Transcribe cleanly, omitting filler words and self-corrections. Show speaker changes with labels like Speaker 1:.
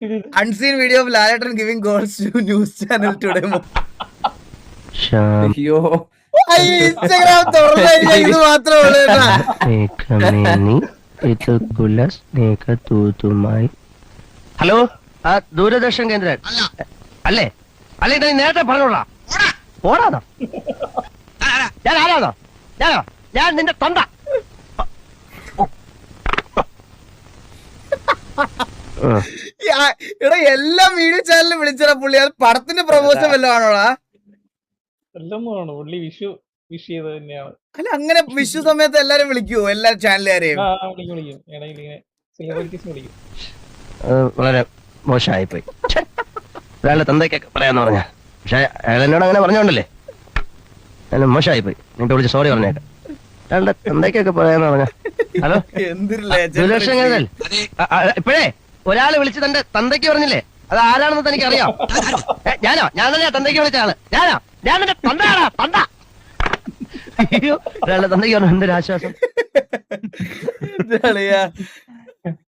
Speaker 1: Unseen video of Lalaton giving goals to news channel today.
Speaker 2: അയ്യോ
Speaker 1: Instagram തുറന്നു ഇത് മാത്രമേ
Speaker 3: സ്നേഹതൂതുമായി. ഹലോ, ആ ദൂരദർശൻ കേന്ദ്രൻ അല്ലേ? അല്ലേ, നീ നേരത്തെ പറഞ്ഞോളാം. ഓടാന്നോ? ഞാൻ ആരാന്നോ? ഞാൻ നിന്റെ തൊണ്ട.
Speaker 1: എടാ എല്ലാ വീഡിയോ ചാനലും വിളിച്ചാ പുള്ളി. അത് പടത്തിന്റെ പ്രൊമോഷൻ വല്ലതും ആണോടാ?
Speaker 2: പുള്ളി വിഷ് ചെയ്ത് തന്നെയാണ്.
Speaker 1: അല്ല, അങ്ങനെ വിഷു സമയത്ത് എല്ലാരും വിളിക്കുവോ? എല്ലാ ചാനലുകാരെയും
Speaker 3: വളരെ മോശമായിപ്പോയി. ഒരാളുടെ തന്തയ്ക്കൊക്കെ പറയാന്ന് പറഞ്ഞ, പക്ഷെ അയാൾ എന്നോട് അങ്ങനെ പറഞ്ഞോണ്ടല്ലേ മോശമായിപ്പോയി. നിന്റെ വിളിച്ച് സോറി പറഞ്ഞേക്കാം. അയാളുടെ തന്തയ്ക്കൊക്കെ പറയാന്ന് പറഞ്ഞ. ഹലോ, ദൂരദർശൻ കേന്ദ്രൻ ഇപ്പോഴേ ഒരാള് വിളിച്ച് തന്റെ തന്തയ്ക്ക് പറഞ്ഞില്ലേ, അത് ആരാണെന്ന് തനിക്ക് അറിയാം? ഞാനോ? ഞാൻ തന്നെയാ തന്തയ്ക്ക് വിളിച്ച ആള്. ഞാനോ? ഞാൻ നിന്റെ തന്തയാടാ, തന്ത. അയ്യോ, ഒരാളുടെ തന്തയ്ക്ക് പറഞ്ഞു എന്തൊരു ആശ്വാസം.